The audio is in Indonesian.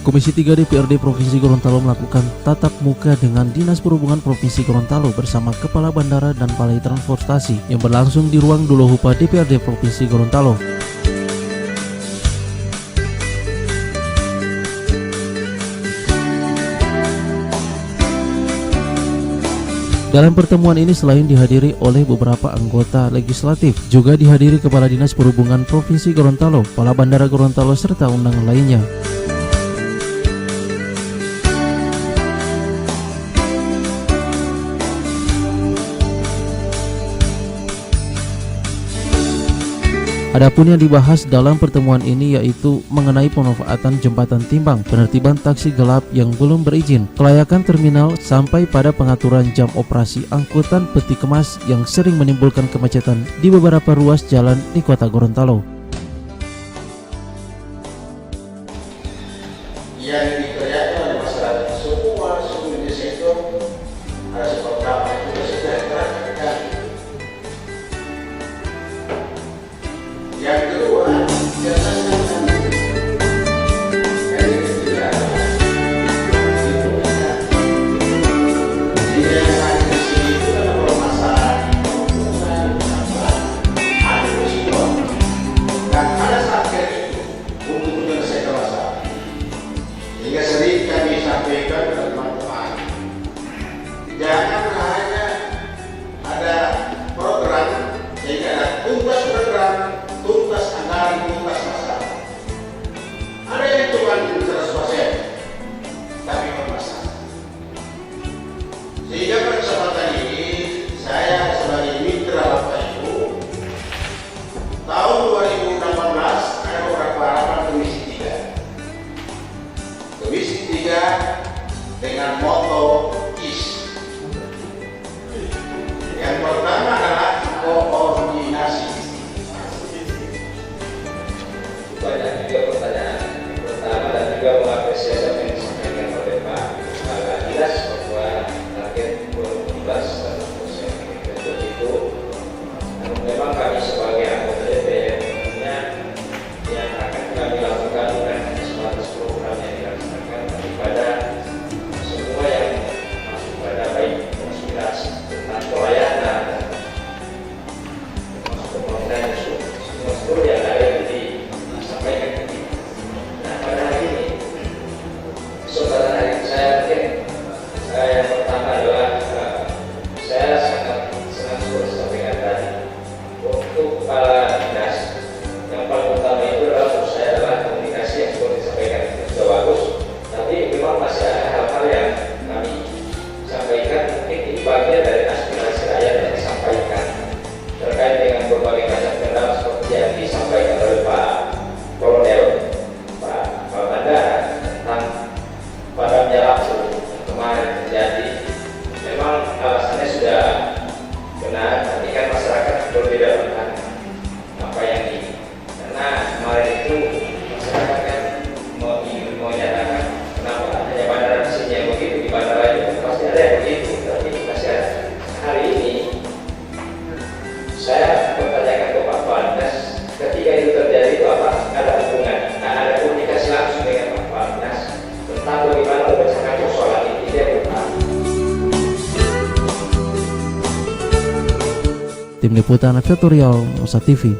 Komisi 3 DPRD Provinsi Gorontalo melakukan tatap muka dengan Dinas Perhubungan Provinsi Gorontalo bersama Kepala Bandara dan Balai Transportasi yang berlangsung di ruang Dolohupa DPRD Provinsi Gorontalo. Dalam pertemuan ini selain dihadiri oleh beberapa anggota legislatif, juga dihadiri Kepala Dinas Perhubungan Provinsi Gorontalo, Kepala Bandara Gorontalo, serta undangan lainnya. Adapun yang dibahas dalam pertemuan ini yaitu mengenai pemanfaatan jembatan timbang, penertiban taksi gelap yang belum berizin, kelayakan terminal, sampai pada pengaturan jam operasi angkutan peti kemas yang sering menimbulkan kemacetan di beberapa ruas jalan di Kota Gorontalo. Yang dikerjakan oleh masyarakat semua suku di situ harus pertama itu sejahtera. Yang kedua, jangan yang ketiga itu jika yang di sini itu adalah permasalahan hubungan ada risiko dan ada satgas itu untuk menyelesaikan masalah. Hingga sering kami sampaikan kepada teman-teman, jangan hanya ada program sehingga ada tuntas program, tuntas anggaran, tuntas masalah. Ada yang cuma 100%, tapi bermasalah. Sehingga pada kesempatan ini saya sebagai mitra Bapak Ibu, tahun 2018 ada beberapa harapan Komisi 3. Komisi 3 dengan moto KIS. Yang pertama adalah koordinasi. Banyak juga pertanyaan pertama dan juga mengapresiasi apa yang disampaikan oleh Pak Kepala Dinas bahwa target 2015 dan proses itu memang kami sebagai anggota DPR tentunya yang akan kami lakukan bukan hanya sebatas program yang dilaksanakan, tapi pada semua yang masuk pada baik konspirasi tentang pelayanan termasuk pembangunan semua seluruh yang ada yang disampaikan ini. Nah, pada hari ini kesempatan hari ini saya mungkin yang pertama adalah saya sangat senang seperti sampaikan tadi untuk kepala dinas yang paling utama itu adalah menurut saya adalah komunikasi yang seperti disampaikan itu sudah bagus, tapi memang masih ada hal-hal yang kami sampaikan mungkin ini bagian dari aspirasi rakyat yang disampaikan terkait dengan berbagai macam kendala seperti yang disampaikan oleh Pak Kolonel Pak Bandara tentang padamnya lampu kemarin terjadi. Memang alasannya sudah benar, tapi kan masyarakat berbeda dengan apa yang ini. Karena kemarin itu masyarakat kan menyatakan kenapa hanya bandara di sini yang begitu, di bandara itu pasti ada yang begitu, tapi masih ada. Hari ini saya bertanyakan ke Pak Dinas, ketika itu terjadi itu apa? Ada hubungan, ada komunikasi langsung dengan Pak Dinas tentang bagaimana memecahkan persoalan ini. Dia bukan. Tim Liputan Editorial Nusa TV.